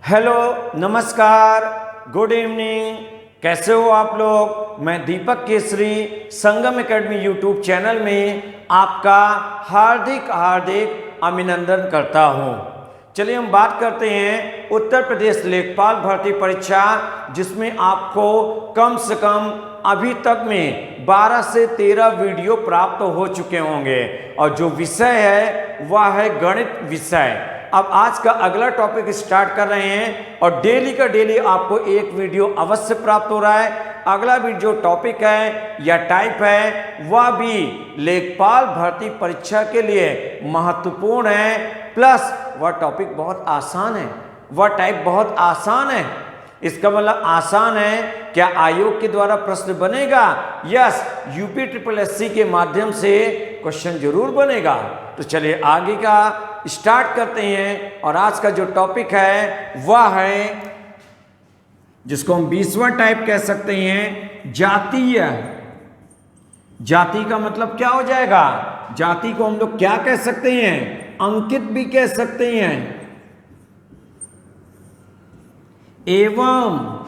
Hello, नमस्कार, good evening. कैसे हो आप लोग? मैं दीपक केसरी संगम एकेडमी यूट्यूब चैनल में आपका हार्दिक हार्दिक अभिनंदन करता हूं। चलिए हम बात करते हैं उत्तर प्रदेश लेखपाल भर्ती परीक्षा, जिसमें आपको कम से कम अभी तक में 12 से 13 वीडियो प्राप्त हो चुके होंगे और जो विषय है वह है गणित विषय। अब आज का अगला टॉपिक स्टार्ट कर रहे हैं और डेली का डेली आपको एक वीडियो अवश्य प्राप्त हो रहा है। अगला जो टॉपिक है या टाइप है वह भी लेखपाल भर्ती परीक्षा के लिए महत्वपूर्ण है, प्लस वह टॉपिक बहुत आसान है, वह टाइप बहुत आसान है। इसका मतलब आसान है, क्या आयोग के द्वारा प्रश्न बनेगा? यस, यूपी ट्रिपल एससी के माध्यम से क्वेश्चन जरूर बनेगा। तो चलिए आगे का स्टार्ट करते हैं और आज का जो टॉपिक है वह है, जिसको हम 20वां टाइप कह सकते हैं, जातीय। जाति का मतलब क्या हो जाएगा? जाति को हम लोग क्या कह सकते हैं? अंकित भी कह सकते हैं। एवं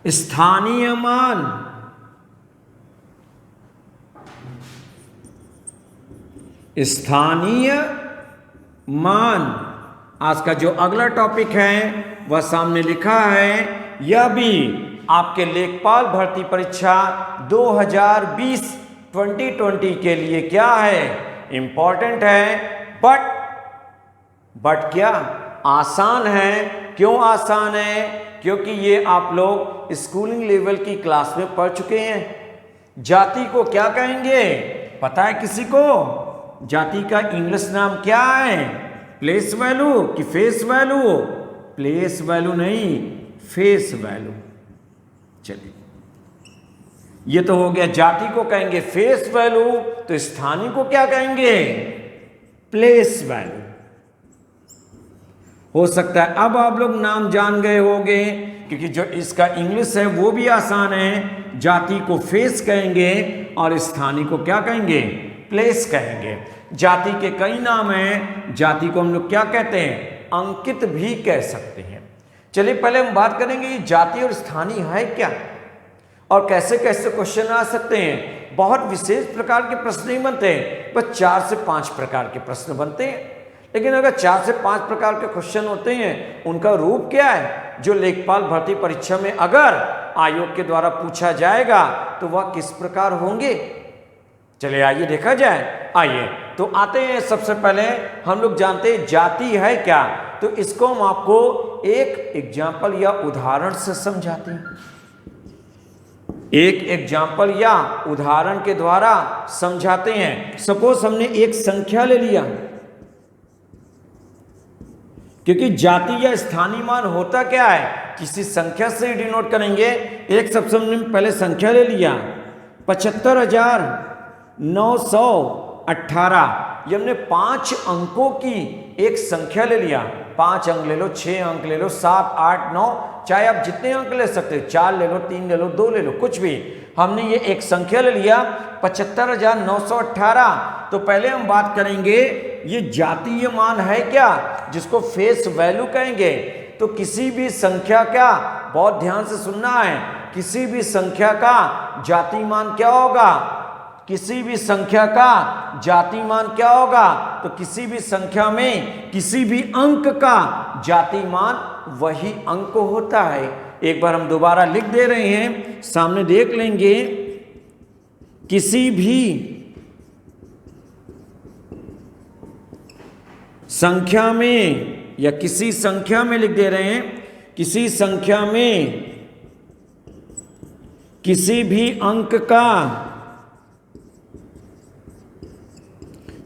स्थानीय मान। स्थानीय मान। आज का जो अगला टॉपिक है वह सामने लिखा है। यह भी आपके लेखपाल भर्ती परीक्षा 2020 के लिए क्या है? इंपॉर्टेंट है। बट क्या आसान है? क्यों आसान है? क्योंकि ये आप लोग स्कूलिंग लेवल की क्लास में पढ़ चुके हैं। जाति को क्या कहेंगे? पता है किसी को? जाति का इंग्लिश नाम क्या है? प्लेस वैल्यू कि फेस वैल्यू? प्लेस वैल्यू नहीं, फेस वैल्यू। चलिए, ये तो हो गया। जाति को कहेंगे फेस वैल्यू, तो स्थानीय को क्या कहेंगे? Place value. हो सकता है अब आप लोग नाम जान गए होंगे, क्योंकि जो इसका इंग्लिश है वो भी आसान है। जाति को फेस कहेंगे और स्थानीय को क्या कहेंगे? प्लेस कहेंगे। जाति के कई नाम हैं। जाति को हम लोग क्या कहते हैं? अंकित भी कह सकते हैं। चलिए पहले हम बात करेंगे जाति और स्थानीय है क्या और कैसे कैसे क्वेश्चन आ सकते हैं। बहुत विशेष प्रकार के प्रश्न नहीं बनते हैं, बस 4 से 5 प्रकार के प्रश्न बनते हैं। लेकिन अगर 4 से 5 प्रकार के क्वेश्चन होते हैं, उनका रूप क्या है जो लेखपाल भर्ती परीक्षा में अगर आयोग के द्वारा पूछा जाएगा तो वह किस प्रकार होंगे? चलिए आइए देखा जाए। आइए तो आते हैं। सबसे पहले हम लोग जानते हैं जाति है क्या, तो इसको हम आपको एक एग्जाम्पल या उदाहरण से समझाते हैं। एक एग्जाम्पल या उदाहरण के द्वारा समझाते हैं। सपोज हमने एक संख्या ले लिया, क्योंकि जाति या स्थानीय मान होता क्या है? किसी संख्या से डिनोट करेंगे। एक सबसे हमने पहले संख्या ले लिया 75,918। ये हमने 5 अंकों की एक संख्या ले लिया। 5 अंक ले लो, 6 अंक ले लो, 7, 8, 9, चाहे आप जितने अंक ले सकते हो, 4 ले लो, 3 ले लो, 2 ले लो, कुछ भी। हमने ये एक संख्या ले लिया 75,918। तो पहले हम बात करेंगे ये जातीय मान है क्या, जिसको फेस वैल्यू कहेंगे। तो किसी भी संख्या का, बहुत ध्यान से सुनना है, किसी भी संख्या का जाति मान क्या होगा? किसी भी संख्या का जाति मान क्या होगा? तो किसी भी संख्या में किसी भी अंक का जाति मान वही अंक होता है। एक बार हम दोबारा लिख दे रहे हैं, सामने देख लेंगे। किसी भी संख्या में, या किसी संख्या में लिख दे रहे हैं, किसी संख्या में किसी भी अंक का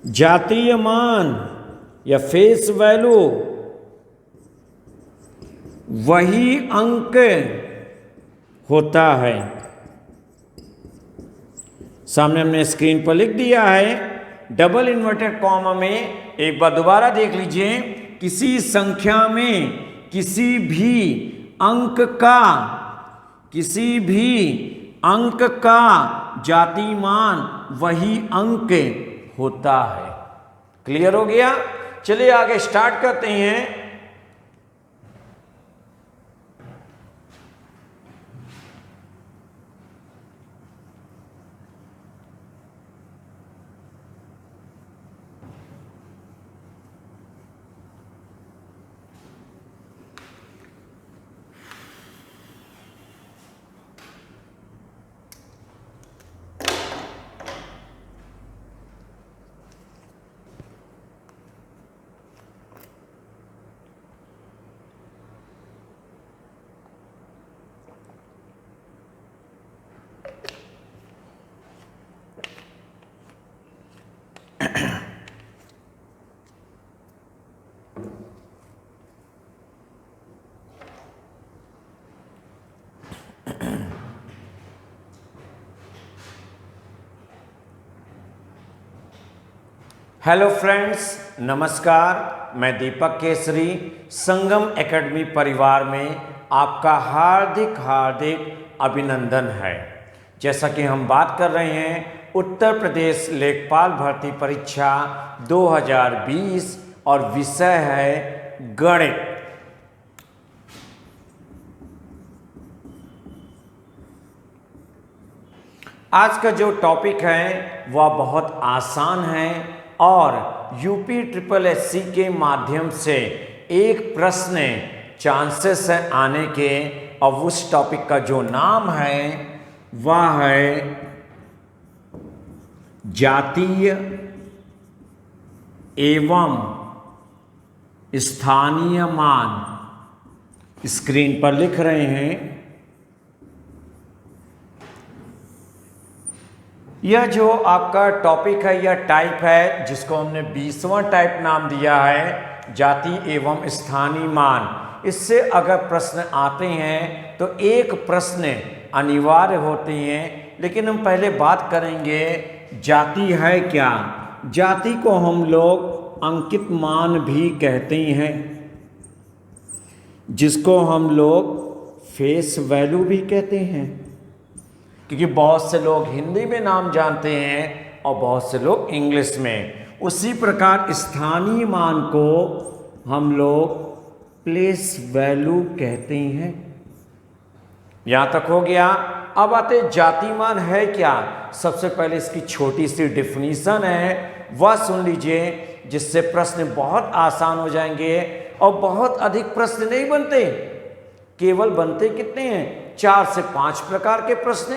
जातीय मान या फेस वैल्यू वही अंक होता है। सामने हमने स्क्रीन पर लिख दिया है डबल इन्वर्टेड कॉमा में। एक बार दोबारा देख लीजिए। किसी संख्या में किसी भी अंक का, किसी भी अंक का जाति मान वही अंक होता है। क्लियर हो गया? चलिए आगे स्टार्ट करते हैं। हेलो फ्रेंड्स, नमस्कार। मैं दीपक केसरी संगम एकेडमी परिवार में आपका हार्दिक हार्दिक अभिनंदन है। जैसा कि हम बात कर रहे हैं उत्तर प्रदेश लेखपाल भर्ती परीक्षा 2020 और विषय है गणित। आज का जो टॉपिक है वह बहुत आसान है और यूपी ट्रिपल एससी के माध्यम से एक प्रश्न चांसेस है आने के, और उस टॉपिक का जो नाम है वह है जातीय एवं स्थानीय मान। स्क्रीन पर लिख रहे हैं। यह जो आपका टॉपिक है यह टाइप है जिसको हमने 20वां टाइप नाम दिया है जाति एवं स्थानीय मान। इससे अगर प्रश्न आते हैं तो एक प्रश्न अनिवार्य होते हैं, लेकिन हम पहले बात करेंगे जाति है क्या। जाति को हम लोग अंकित मान भी कहते हैं, जिसको हम लोग फेस वैल्यू भी कहते हैं, क्योंकि बहुत से लोग हिंदी में नाम जानते हैं और बहुत से लोग इंग्लिश में। उसी प्रकार स्थानीय मान को हम लोग प्लेस वैल्यू कहते हैं। यहाँ तक हो गया। अब आते जाति मान है क्या। सबसे पहले इसकी छोटी सी डिफिनीशन है, वह सुन लीजिए, जिससे प्रश्न बहुत आसान हो जाएंगे और बहुत अधिक प्रश्न नहीं बनते। केवल बनते कितने हैं? 4 से 5 प्रकार के प्रश्न।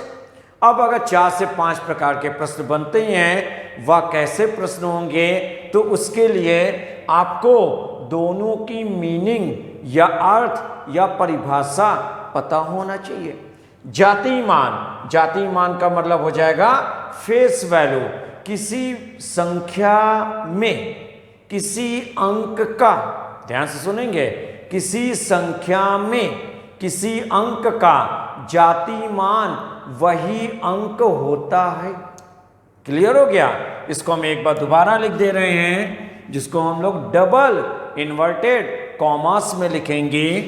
अब अगर 4 से 5 प्रकार के प्रश्न बनते हैं, वह कैसे प्रश्न होंगे, तो उसके लिए आपको दोनों की मीनिंग या अर्थ या परिभाषा पता होना चाहिए। जाति मान का मतलब हो जाएगा फेस वैल्यू। किसी संख्या में किसी अंक का, ध्यान से सुनेंगे, किसी संख्या में किसी अंक का जाति मान वही अंक होता है। क्लियर हो गया। इसको हम एक बार दोबारा लिख दे रहे हैं, जिसको हम लोग डबल इन्वर्टेड कॉमास में लिखेंगे।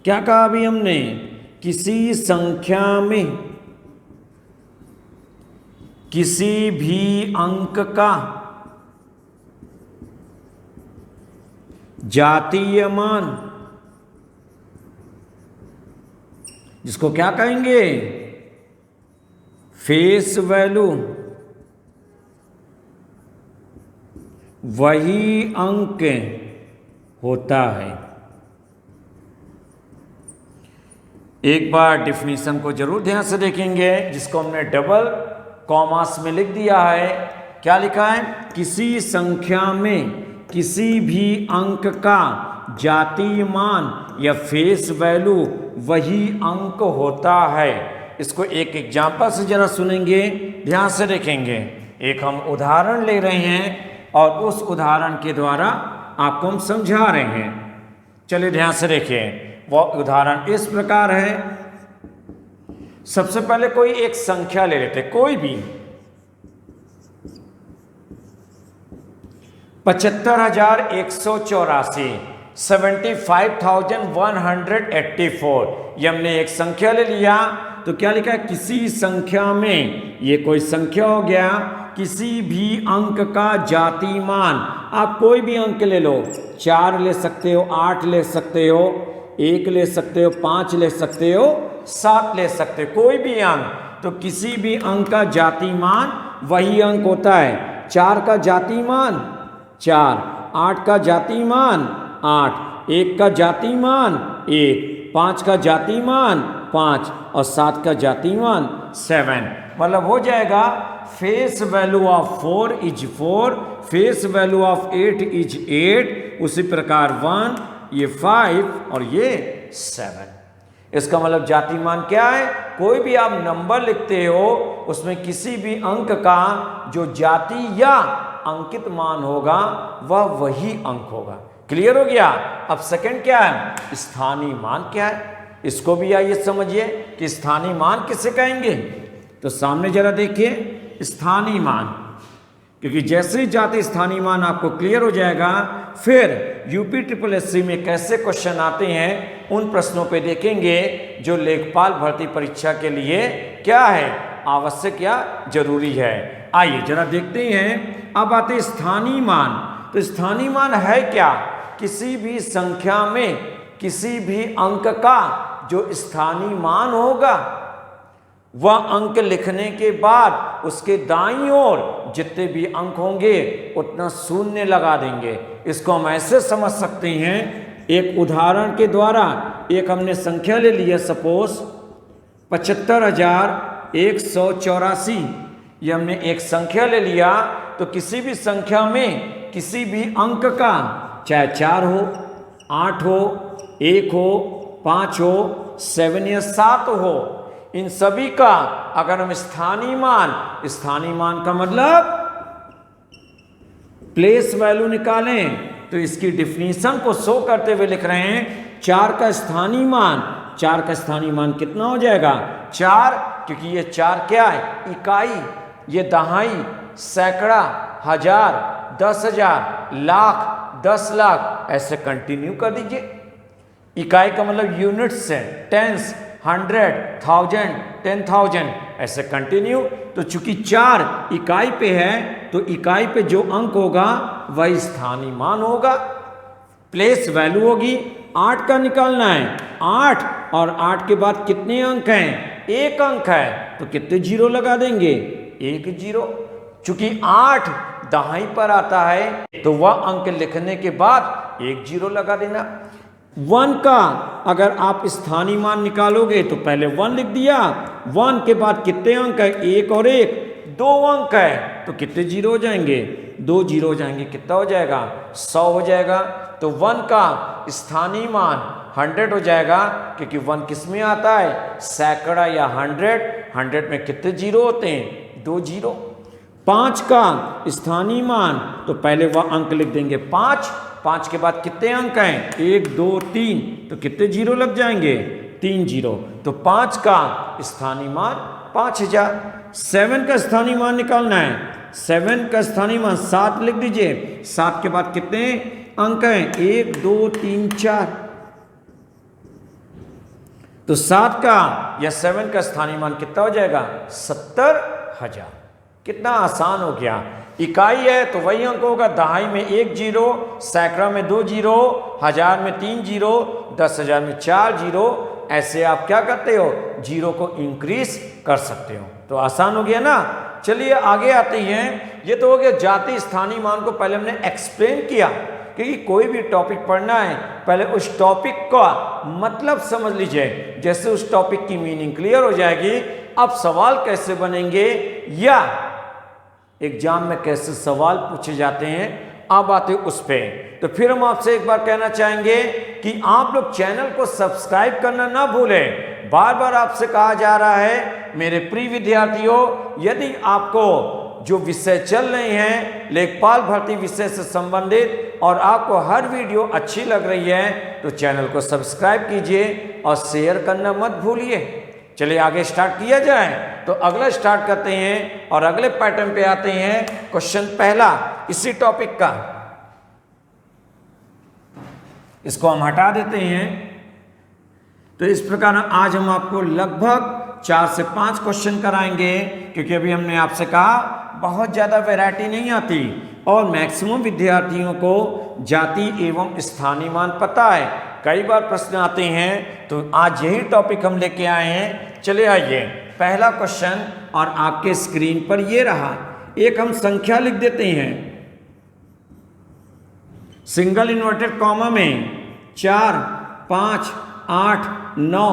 क्या कहा अभी हमने? किसी संख्या में किसी भी अंक का जातीय मान, जिसको क्या कहेंगे? फेस वैल्यू, वही अंक होता है। एक बार डिफिनीशन को जरूर ध्यान से देखेंगे, जिसको हमने डबल कॉमास में लिख दिया है। क्या लिखा है? किसी संख्या में किसी भी अंक का जातीय मान या फेस वैल्यू वही अंक होता है। इसको एक एग्जाम्पल से जरा सुनेंगे, ध्यान से देखेंगे। एक हम उदाहरण ले रहे हैं और उस उदाहरण के द्वारा आपको हम समझा रहे हैं। चलिए ध्यान से देखिए। वह उदाहरण इस प्रकार है। सबसे पहले कोई एक संख्या ले लेते, कोई भी 75,184, 75,184। ये हमने एक संख्या ले लिया, तो क्या लिखा है? किसी संख्या में, ये कोई संख्या हो गया, किसी भी अंक का जाति मान, आप कोई भी अंक ले लो, 4 ले सकते हो, 8 ले सकते हो, 1 ले सकते हो, 5 ले सकते हो, 7 ले सकते हो, कोई भी अंक। तो किसी भी अंक का जाति मान वही अंक होता है। 4 का जाति मान 4, 8 का जाति मान 8, 1 का जाति मान 1, 5 का जाति मान 5 और 7 का जाति मान 7। मतलब हो जाएगा face value of 4 is 4, face value of 8 is 8, उसी प्रकार 1, ये 5 और ये 7। इसका मतलब जाति मान क्या है? कोई भी आप नंबर लिखते हो उसमें किसी भी अंक का जो जाति या अंकित मान होगा वह वही अंक होगा। क्लियर हो गया? अब सेकंड क्या है? स्थानीय मान क्या है? इसको भी आइए समझिए कि स्थानीय मान किसे कहेंगे। तो सामने जरा देखिए स्थानीय मान, क्योंकि जैसे ही जाति स्थानीय मान आपको क्लियर हो जाएगा, फिर यूपी SSSC में कैसे क्वेश्चन आते हैं उन प्रश्नों पे देखेंगे जो लेखपाल भर्ती परीक्षा के लिए क्या है, आवश्यक या जरूरी है। आइए जरा देखते हैं। अब आते हैं स्थानीय मान। तो स्थानीय मान है क्या? किसी भी संख्या में किसी भी अंक का जो स्थानीय मान होगा वह अंक लिखने के बाद उसके दाईं ओर जितने भी अंक होंगे उतना शून्य लगा देंगे। इसको हम ऐसे समझ सकते हैं, एक उदाहरण के द्वारा। एक हमने संख्या ले लिया, सपोज 75,184, ये हमने एक संख्या ले लिया। तो किसी भी संख्या में किसी भी अंक का, चाहे 4 हो, 8 हो, 1 हो, 5 हो, 7 या 7 हो, इन सभी का अगर हम स्थानीय मान का मतलब प्लेस वैल्यू निकालें तो इसकी डिफिनीशन को शो करते हुए लिख रहे हैं 4 का स्थानीय मान। 4 का स्थानीय मान कितना हो जाएगा? 4, क्योंकि ये 4 क्या है? इकाई, ये दहाई, सैकड़ा, हजार, 10,000, लाख, 10 लाख, ऐसे कंटिन्यू कर दीजिए। इकाई का मतलब यूनिट्स है, टेंस, 100, 1000, 10,000, ऐसे कंटिन्यू। तो चूंकि 4 इकाई पे है तो इकाई पे जो अंक होगा वही स्थानीय मान होगा, प्लेस वैल्यू होगी। 8 का निकालना है, 8 और 8 के बाद कितने अंक हैं? 1 अंक है, तो कितने जीरो लगा देंगे? 1 जीरो। चूंकि 8 दहाई पर आता है तो वह अंक लिखने के बाद 1 जीरो लगा देना। 1 का अगर आप स्थानीय मान निकालोगे तो पहले 1 लिख दिया, 1 के बाद कितने अंक है? 1 और 1, 2 अंक है, तो कितने जीरो हो जाएंगे? 2 जीरो हो जाएंगे। कितना हो जाएगा? 100 हो जाएगा। तो 1 का स्थानीय मान 100 हो जाएगा, क्योंकि 1 किस में आता है? सैकड़ा या 100। 100 में कितने जीरो होते हैं? 2 जीरो। 5 का स्थानीय मान, तो पहले वह अंक लिख देंगे 5, 5 के बाद कितने अंक हैं? 1, 2, 3, तो कितने जीरो लग जाएंगे? 3 जीरो। तो 5 का स्थानीय मान 5000। 7 का स्थानीय मान निकालना है। 7 का स्थानीय मान 7 लिख दीजिए। 7 के बाद कितने अंक हैं? 1, 2, 3, 4। तो 7 का या 7 का स्थानीय मान कितना हो जाएगा? 70,000। कितना आसान हो गया। इकाई है तो वही अंक होगा, दहाई में 1 जीरो, सैकड़ा में 2 जीरो, हजार में 3 जीरो, 10,000 में 4 जीरो। ऐसे आप क्या करते हो? जीरो को इंक्रीज कर सकते हो। तो आसान हो गया ना। चलिए आगे आते हैं। ये तो हो गया जाति स्थानीय मान को पहले हमने एक्सप्लेन किया, क्योंकि कोई भी टॉपिक पढ़ना है पहले उस टॉपिक का मतलब समझ लीजिए। जैसे उस टॉपिक की मीनिंग क्लियर हो जाएगी, अब सवाल कैसे बनेंगे या एग्जाम में कैसे सवाल पूछे जाते हैं, अब आते उस पे। तो फिर हम आपसे एक बार कहना चाहेंगे कि आप लोग चैनल को सब्सक्राइब करना ना भूलें। बार बार आपसे कहा जा रहा है मेरे प्रिय विद्यार्थियों, यदि आपको जो विषय चल रहे हैं लेखपाल भर्ती विषय से संबंधित और आपको हर वीडियो अच्छी लग रही है तो चैनल को सब्सक्राइब कीजिए और शेयर करना मत भूलिए। चलिए आगे स्टार्ट किया जाए। तो अगला स्टार्ट करते हैं और अगले पैटर्न पे आते हैं। क्वेश्चन पहला इसी टॉपिक का, इसको हम हटा देते हैं। तो इस प्रकार आज हम आपको लगभग 4 से 5 क्वेश्चन कराएंगे, क्योंकि अभी हमने आपसे कहा बहुत ज़्यादा वैरायटी नहीं आती और मैक्सिमम विद्यार्थियों को जाति एवं स्थानीय मान पता है। कई बार प्रश्न आते हैं, तो आज यही टॉपिक हम लेके आए हैं। चले आइए, पहला क्वेश्चन और आपके स्क्रीन पर ये रहा। एक हम संख्या लिख देते हैं सिंगल इन्वर्टेड कॉमा में 4, 5, 8, 9,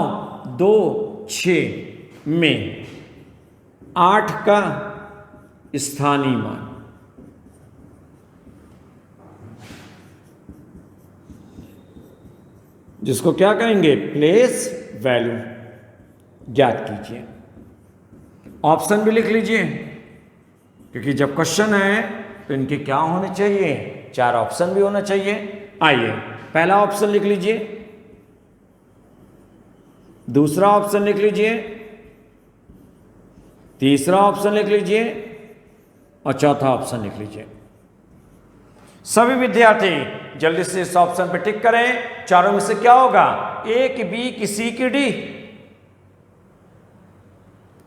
2, 6 में 8 का स्थानीय मान। जिसको क्या कहेंगे, प्लेस वैल्यू ज्ञात कीजिए। ऑप्शन भी लिख लीजिए, क्योंकि जब क्वेश्चन है तो इनके क्या होने चाहिए, 4 ऑप्शन भी होना चाहिए। आइए, पहला ऑप्शन लिख लीजिए, दूसरा ऑप्शन लिख लीजिए, तीसरा ऑप्शन लिख लीजिए और चौथा ऑप्शन लिख लीजिए। सभी विद्यार्थी जल्दी से इस ऑप्शन पे टिक करें। चारों में से क्या होगा, ए की बी की सी की डी।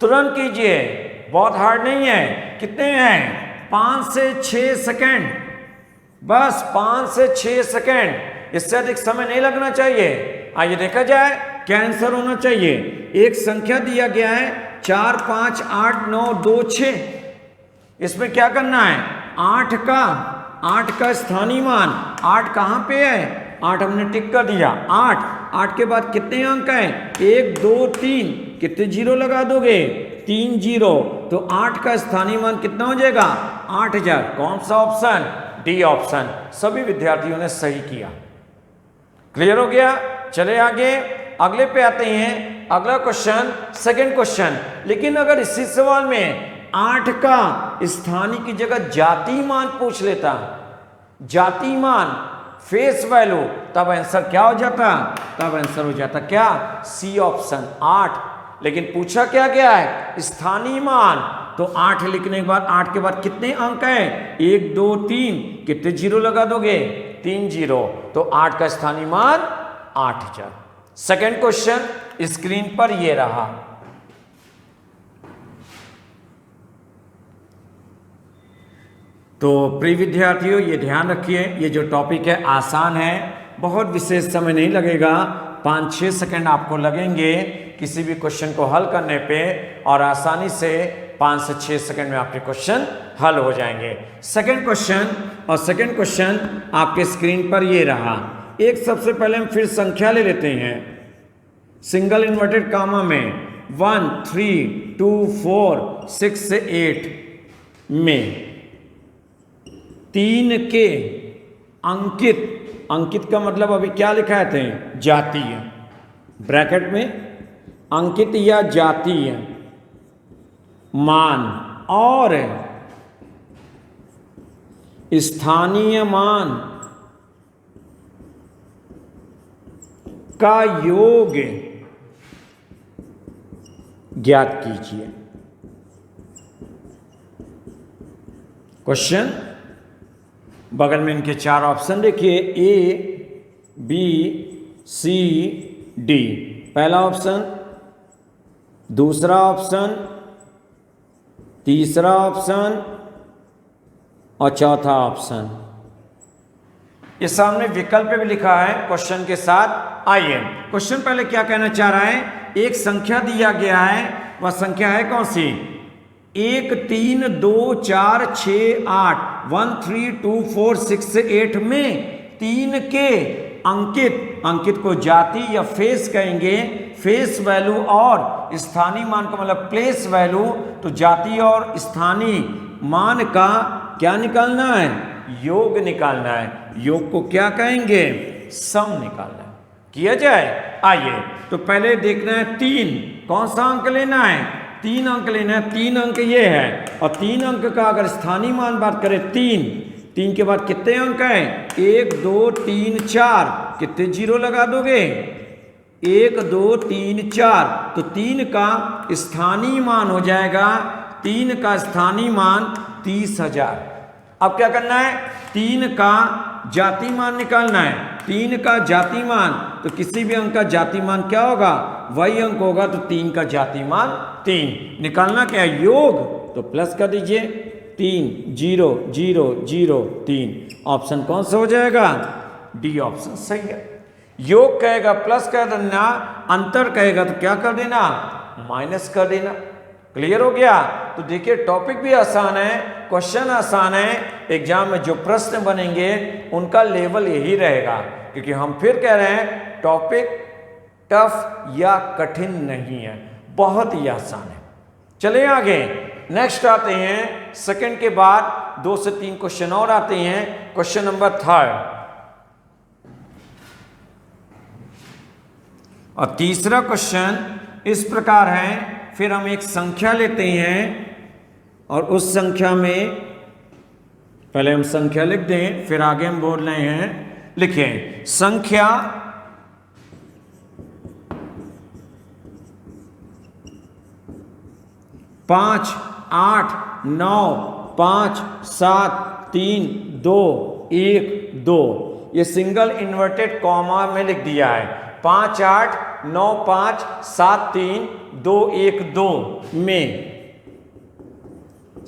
तुरंत कीजिए, बहुत हार्ड नहीं है। कितने हैं, 5 से 6 सेकंड, बस 5 से 6 सेकंड, इससे अधिक समय नहीं लगना चाहिए। आइए देखा जाए क्या आंसर होना चाहिए। एक संख्या दिया गया है 4, 5, 8, 9, 2, 6। इसमें क्या करना है, 8 का स्थानीय मान। 8 कहां पे है, 8 हमने टिक कर दिया। 8 के बाद कितने अंक हैं, 1, 2, 3, कितने जीरो लगा दोगे, 3 जीरो। तो 8 का स्थानीय मान कितना हो जाएगा, 8000। कौन सा ऑप्शन, डी ऑप्शन। सभी विद्यार्थियों ने सही किया। क्लियर हो गया। चले आगे, अगले पे आते हैं। अगला क्वेश्चन, सेकंड क्वेश्चन। लेकिन अगर इसी सवाल में 8 का स्थानीय की जगह जाति मान पूछ लेता, जाति मान, फेस वैल्यू, तब आंसर क्या हो जाता, तब आंसर हो जाता क्या, सी ऑप्शन 8। लेकिन पूछा क्या गया है, स्थानीय मान। तो 8 लिखने के बाद 8 के बाद कितने अंक हैं, 1, 2, 3, कितने जीरो लगा दोगे, 3 जीरो। तो 8 का स्थानीय मान 8000। सेकंड क्वेश्चन स्क्रीन पर ये रहा। तो प्रिय विद्यार्थियों, ये ध्यान रखिए, ये जो टॉपिक है आसान है, बहुत विशेष समय नहीं लगेगा, 5-6 सेकंड आपको लगेंगे किसी भी क्वेश्चन को हल करने पे, और आसानी से 5 से 6 सेकंड में आपके क्वेश्चन हल हो जाएंगे। सेकंड क्वेश्चन, और सेकंड क्वेश्चन आपके स्क्रीन पर ये रहा। एक सबसे पहले हम फिर संख्या ले लेते हैं सिंगल इन्वर्टेड कामा में 1, 3, 2, 4, 6 से 8 में 3 के अंकित, अंकित का मतलब अभी क्या लिखा थे, जातीय, ब्रैकेट में अंकित या जातीय मान और स्थानीय मान का योग ज्ञात कीजिए। क्वेश्चन, बगल में इनके 4 ऑप्शन देखिए, ए, बी, सी, डी। पहला ऑप्शन, दूसरा ऑप्शन, तीसरा ऑप्शन और चौथा ऑप्शन। ये सामने विकल्प भी लिखा है क्वेश्चन के साथ। आइए, क्वेश्चन पहले क्या कहना चाह रहा है, एक संख्या दिया गया है, वह संख्या है कौन सी, 1, 3, 2, 4, 6, 8, 1, 3, 2, 4, 6 से 8 में 3 के अंकित, अंकित को जाति या फेस कहेंगे, फेस वैल्यू और स्थानीय मान का मतलब प्लेस वैल्यू। तो जाति और स्थानीय मान का क्या निकालना है, योग निकालना है। योग को क्या कहेंगे, सम निकालना है। किया जाए, आइए। तो पहले देखना है 3, कौन सा अंक लेना है, 3 अंक लेना है। 3 अंक ये है, और 3 अंक का अगर स्थानीय मान बात करें 3 के बाद कितने अंक हैं, 1, 2, 3, 4, कितने जीरो लगा दोगे, 1, 2, 3, 4। तो 3 का स्थानीय मान हो जाएगा, 3 का स्थानीय मान 30,000। अब क्या करना है, 3 का जाति मान निकालना है। 3 का जाति मान, तो किसी भी अंक का जातिमान क्या होगा, वही अंक होगा, तो 3 का जातिमान 3। निकालना क्या है, योग, तो प्लस कर दीजिए 3 0 0 0 3। ऑप्शन कौन सा हो जाएगा, डी ऑप्शन सही है। योग कहेगा प्लस कर देना, अंतर कहेगा तो क्या कर देना, माइनस कर देना। क्लियर हो गया। तो देखिए टॉपिक भी आसान है, क्वेश्चन आसान है, एग्जाम में जो प्रश्न बनेंगे उनका लेवल यही रहेगा, क्योंकि हम फिर कह रहे हैं टॉपिक टफ या कठिन नहीं है, बहुत ही आसान है। चलिए आगे नेक्स्ट आते हैं, सेकंड के बाद 2 से 3 क्वेश्चन और आते हैं। क्वेश्चन नंबर 3 और तीसरा क्वेश्चन इस प्रकार है। फिर हम एक संख्या लेते हैं और उस संख्या में पहले हम संख्या लिख दें, फिर आगे हम बोल रहे हैं। लिखें संख्या 5 8 9 5 7 3 2 1 2। ये सिंगल इन्वर्टेड कॉमा में लिख दिया है। 5 8 9 5 7 3 2 1 2 में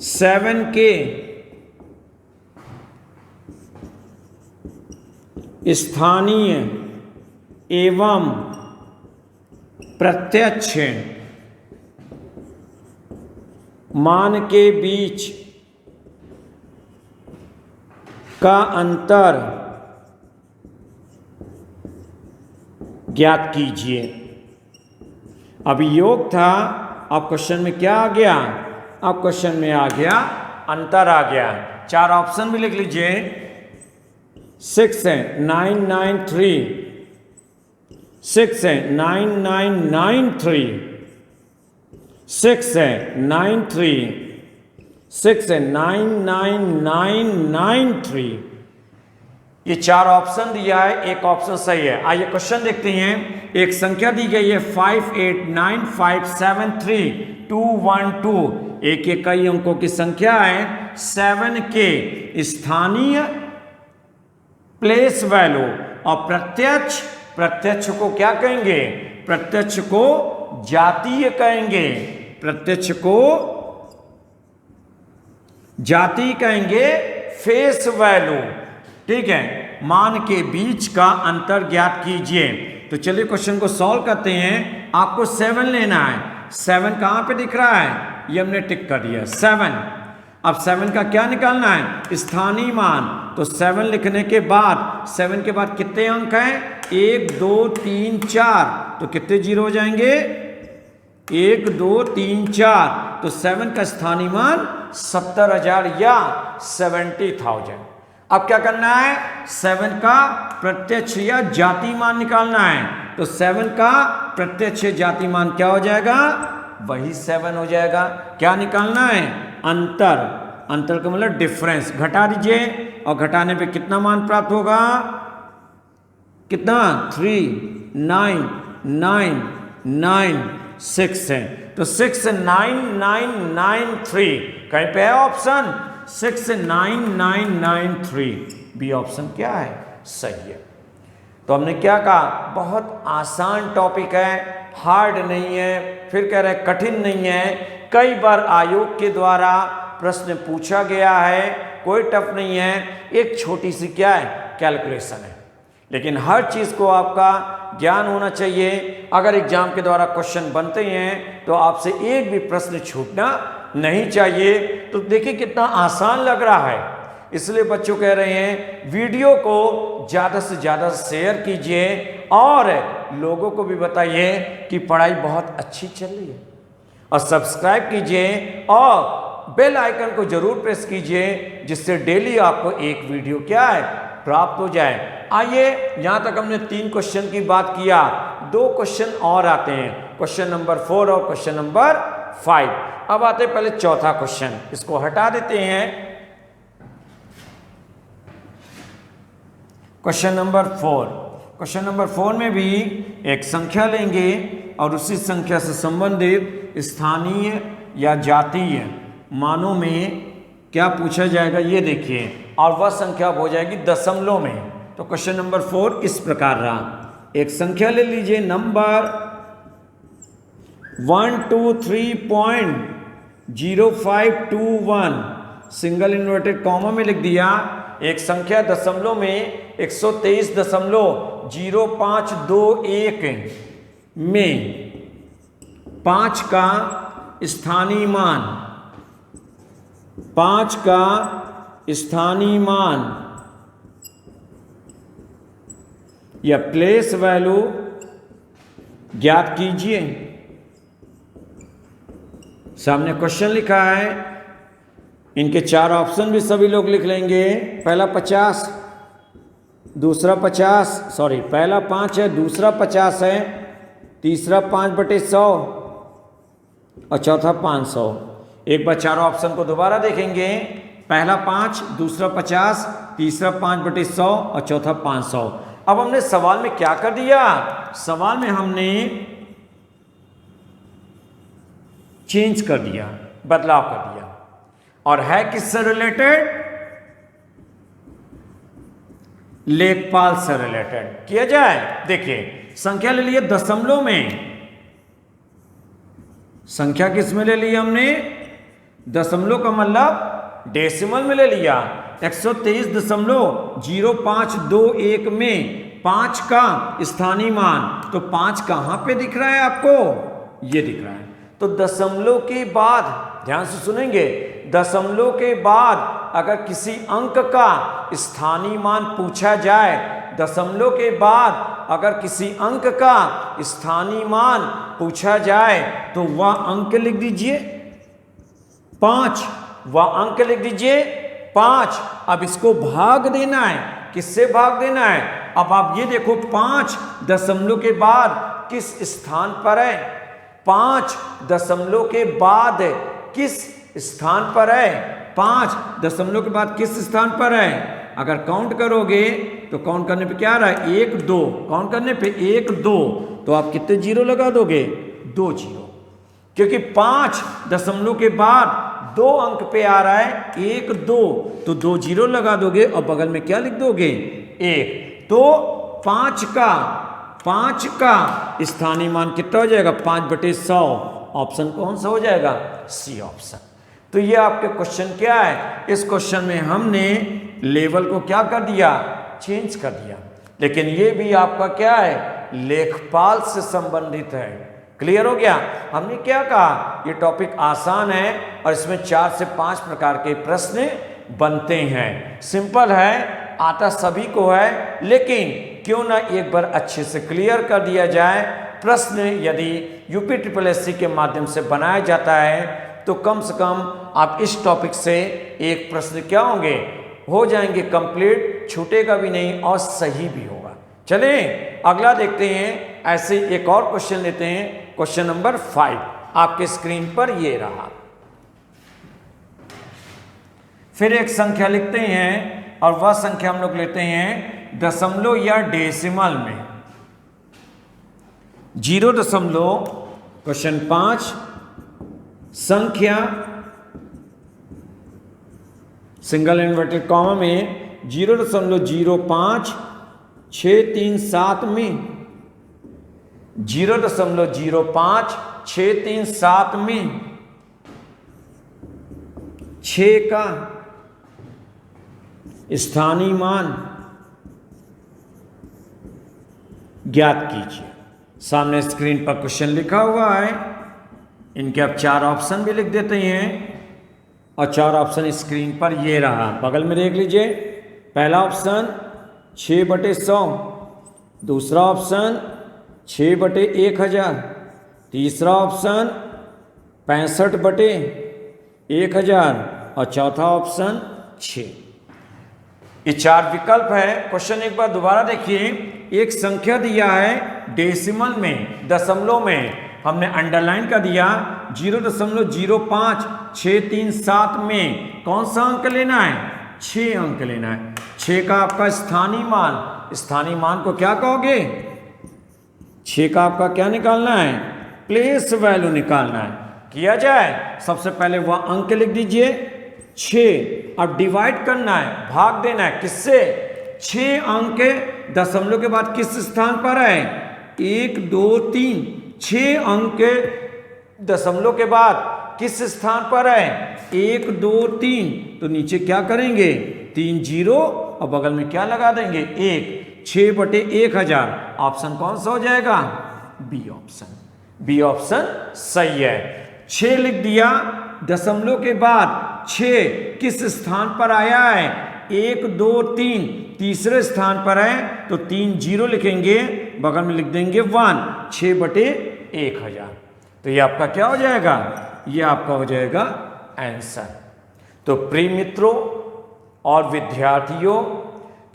7 के स्थानीय एवं प्रत्यक्ष मान के बीच का अंतर ज्ञात कीजिए। अभी योग था, अब क्वेश्चन में क्या आ गया, अब क्वेश्चन में आ गया अंतर आ गया। 4 ऑप्शन भी लिख लीजिए। 6 है 9 9 3, 6 है 9 9 9 3, 6 है 9 3, 6 है 9 9 9 9 3। ये 4 ऑप्शन दिया है, एक ऑप्शन सही है। आइए क्वेश्चन देखते हैं। एक संख्या दी गई है 5 8 9 5 7 3 2 1 2। एक इकाई अंकों की संख्या है। 7 के स्थानीय प्लेस वैल्यू और प्रत्यक्ष, प्रत्यक्ष को क्या कहेंगे, प्रत्यक्ष को जातीय कहेंगे, प्रत्यक्ष को जातीय कहेंगे, फेस वैल्यू। ठीक है, मान के बीच का अंतर ज्ञात कीजिए। तो चलिए क्वेश्चन को सॉल्व करते हैं। आपको 7 लेना है। 7 कहां पे दिख रहा है, ये हमने टिक कर दिया 7। अब 7 का क्या निकालना है, स्थानीय मान। तो 7 लिखने के बाद 7 के बाद कितने अंक हैं, 1 2 3 4। तो कितने जीरो हो जाएंगे, 1 2 3 4। तो 7 का स्थानीय मान 70,000 या 70,000। अब क्या करना है, 7 का प्रत्यक्ष या जाति मान निकालना है। तो 7 का प्रत्यक्ष जाति मान क्या हो जाएगा, वही 7 हो जाएगा। क्या निकालना है, अंतर। अंतर का मतलब डिफरेंस। घटा दीजिए और घटाने पे कितना मान प्राप्त होगा, कितना 3 9 9 9 6 है। तो 6 9 9 9 3 कहीं पे है ऑप्शन 6 9 9 9 3। बी ऑप्शन क्या है, सही है। तो हमने क्या कहा, बहुत आसान टॉपिक है, हार्ड नहीं है, फिर कह रहे कठिन नहीं है। कई बार आयोग के द्वारा प्रश्न पूछा गया है, कोई टफ नहीं है। एक छोटी सी क्या है, कैलकुलेशन है। लेकिन हर चीज़ को आपका ज्ञान होना चाहिए। अगर एग्जाम के द्वारा क्वेश्चन बनते हैं तो आपसे एक भी प्रश्न छूटना नहीं चाहिए। तो देखिए कितना आसान लग रहा है। इसलिए बच्चों कह रहे हैं वीडियो को ज़्यादा से ज़्यादा शेयर कीजिए और लोगों को भी बताइए कि पढ़ाई बहुत अच्छी चल रही है। और सब्सक्राइब कीजिए और बेल आइकन को जरूर प्रेस कीजिए, जिससे डेली आपको एक वीडियो क्या है, प्राप्त हो जाए। आइए, यहाँ तक हमने 3 क्वेश्चन की बात किया, 2 क्वेश्चन और आते हैं, क्वेश्चन नंबर 4 और क्वेश्चन नंबर 5। अब आते हैं पहले चौथा क्वेश्चन, इसको हटा देते हैं। Question number 4। क्वेश्चन नंबर 4 में भी एक संख्या लेंगे और उसी संख्या से संबंधित स्थानीय या जातीय मानों में क्या पूछा जाएगा, ये देखिए। और वह संख्या हो जाएगी दशमलव में। तो क्वेश्चन नंबर 4 इस प्रकार रहा। एक संख्या ले लीजिए नंबर 123.0521 सिंगल इन्वर्टेड कॉमा में लिख दिया। एक संख्या दशमलव में 123.0521 में 5 का स्थानीय मान, 5 का स्थानीय मान या प्लेस वैल्यू ज्ञात कीजिए। सामने क्वेश्चन लिखा है, इनके 4 ऑप्शन भी सभी लोग लिख लेंगे। पहला 50, दूसरा 50, सॉरी पहला 5 है, दूसरा 50 है, तीसरा 5/100 और चौथा 500। एक बार 4 ऑप्शन को दोबारा देखेंगे। पहला 5, दूसरा 50, तीसरा 5/100 और चौथा 500। अब हमने सवाल में क्या कर दिया? सवाल में हमने चेंज कर दिया, बदलाव कर दिया। और है किससे रिलेटेड? लेखपाल से रिलेटेड किया जाए। देखिए संख्या ले लिए दशमलव में, संख्या किस में ले लिया हमने? दशमलव का मतलब डेसिमल में ले लिया। 123.0521 में 5 का स्थानीय मान, तो 5 कहां पे दिख रहा है आपको? ये दिख रहा है। तो दशमलव के बाद, ध्यान से सुनेंगे, दशमलव के बाद अगर किसी अंक का स्थानीय मान पूछा जाए, दशमलव के बाद अगर किसी अंक का स्थानीय मान पूछा जाए तो वह अंक लिख दीजिए 5, वह अंक लिख दीजिए 5। अब इसको भाग देना है, किससे भाग देना है? अब आप ये देखो 5 दशमलव के बाद किस स्थान पर है? 5 दशमलव के बाद किस स्थान पर है? 5 दशमलव के बाद किस स्थान पर है? अगर काउंट करोगे तो काउंट करने पे क्या आ रहा है? 1 2, काउंट करने पे 1 2, तो आप कितने जीरो लगा दोगे? 2 जीरो, क्योंकि 5 दशमलव के बाद 2 अंक पे आ रहा है 1 2, तो 2 जीरो लगा दोगे और बगल में क्या लिख दोगे? 1। तो 5 का स्थानीय मान कितना हो जाएगा? 5/100। ऑप्शन कौन सा हो जाएगा? C option. तो ये आपके क्वेश्चन क्या है? इस क्वेश्चन में हमने लेवल को क्या कर दिया? चेंज कर दिया। लेकिन ये भी आपका क्या है? लेखपाल से संबंधित है। क्लियर हो गया? हमने क्या कहा? ये टॉपिक आसान है और इसमें 4 से 5 प्रकार के प्रश्न बनते हैं। सिंपल है, आता सभी को है, लेकिन क्यों ना एक बार अच्छे से क्लियर कर दिया जाए। प्रश्न यदि UPSSC के माध्यम से बनाया जाता है तो कम से कम आप इस टॉपिक से एक प्रश्न क्या होंगे? हो जाएंगे कंप्लीट, छूटेगा भी नहीं और सही भी होगा। चलें अगला देखते हैं। ऐसे एक और क्वेश्चन लेते हैं, क्वेश्चन नंबर 5 आपके स्क्रीन पर ये रहा। फिर एक संख्या लिखते हैं और वह संख्या हम लोग लेते हैं दशमलव या डेसिमल में। 0. क्वेश्चन 5 संख्या सिंगल इन्वर्टेड कॉमा में 0.05637 में 0.05637 में 6 का स्थानीय मान ज्ञात कीजिए। सामने स्क्रीन पर क्वेश्चन लिखा हुआ है, इनके आप 4 ऑप्शन भी लिख देते हैं और 4 ऑप्शन स्क्रीन पर ये रहा, बगल में देख लीजिए। पहला ऑप्शन 6/100, दूसरा ऑप्शन 6/1000, तीसरा ऑप्शन 65/1000 और चौथा ऑप्शन 6। ये 4 विकल्प है। क्वेश्चन एक बार दोबारा देखिए। एक संख्या दिया है डेसिमल में, दशमलव में, हमने अंडरलाइन कर दिया 0.05637 में कौन सा अंक लेना है? 6 अंक लेना है। 6 का आपका स्थानीय मान, स्थानीय मान को क्या कहोगे? 6 का आपका क्या निकालना है? प्लेस वैल्यू निकालना है। किया जाए, सबसे पहले वह अंक लिख दीजिए 6। अब डिवाइड करना है, भाग देना है, किससे? 6 अंक दशमलव के बाद किस स्थान पर है? 1 2 3। 6 अंक दशमलव के बाद किस स्थान पर है? 1 2 3। तो नीचे क्या करेंगे? 3 जीरो और बगल में क्या लगा देंगे? 1। 6 बटे 1000। ऑप्शन कौन सा हो जाएगा? B option. बी ऑप्शन सही है। 6 लिख दिया, दशमलव के बाद 6 किस स्थान पर आया है? 1 2 3 तीसरे स्थान पर है, तो 3 जीरो लिखेंगे, बगल में लिख देंगे 1। 6 बटे 1000। तो ये आपका क्या हो जाएगा? ये आपका हो जाएगा आंसर। तो प्रिय मित्रों और विद्यार्थियों,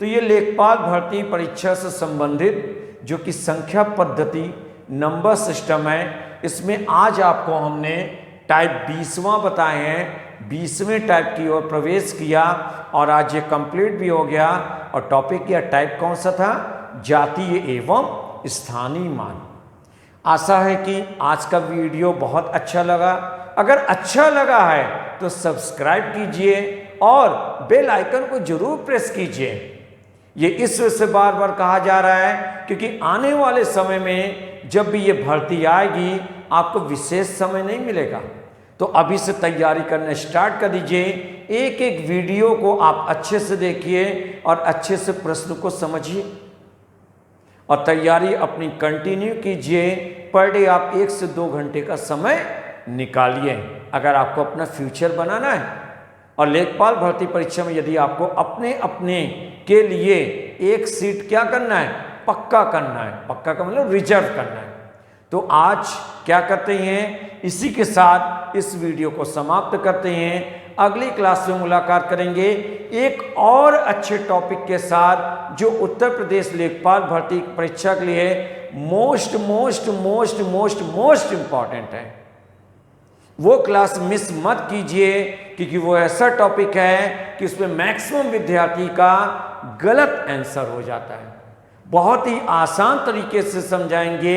तो ये लेखपाल भर्ती परीक्षा से संबंधित जो कि संख्या पद्धति नंबर सिस्टम है, इसमें आज आपको हमने टाइप 20वां बताए हैं। 20वें टाइप की ओर प्रवेश किया और आज ये कंप्लीट भी हो गया। और टॉपिक या टाइप कौन सा था? जातीय एवं स्थानीय मान। आशा है कि आज का वीडियो बहुत अच्छा लगा। अगर अच्छा लगा है तो सब्सक्राइब कीजिए और बेल आइकन को जरूर प्रेस कीजिए। ये इसलिए से बार बार कहा जा रहा है क्योंकि आने वाले समय में जब भी ये भर्ती आएगी आपको विशेष समय नहीं मिलेगा। तो अभी से तैयारी करना स्टार्ट कर दीजिए। एक एक वीडियो को आप अच्छे से देखिए और अच्छे से प्रश्न को समझिए और तैयारी अपनी कंटिन्यू कीजिए। पर डे आप 1 से 2 घंटे का समय निकालिए अगर आपको अपना फ्यूचर बनाना है। और लेखपाल भर्ती परीक्षा में यदि आपको अपने अपने के लिए एक सीट क्या करना है? पक्का करना है। पक्का का मतलब रिजर्व करना है। तो आज क्या करते हैं, इसी के साथ इस वीडियो को समाप्त करते हैं। अगली क्लास में मुलाकात करेंगे एक और अच्छे टॉपिक के साथ जो उत्तर प्रदेश लेखपाल भर्ती परीक्षा के लिए मोस्ट इंपॉर्टेंट है। वो क्लास मिस मत कीजिए क्योंकि वो ऐसा टॉपिक है कि उसमें मैक्सिमम विद्यार्थी का गलत आंसर हो जाता है। बहुत ही आसान तरीके से समझाएंगे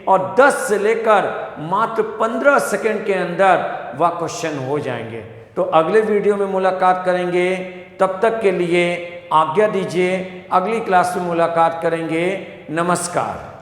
और 10 से लेकर मात्र 15 सेकंड के अंदर वह क्वेश्चन हो जाएंगे। तो अगले वीडियो में मुलाकात करेंगे। तब तक के लिए आज्ञा दीजिए। अगली क्लास में मुलाकात करेंगे। नमस्कार।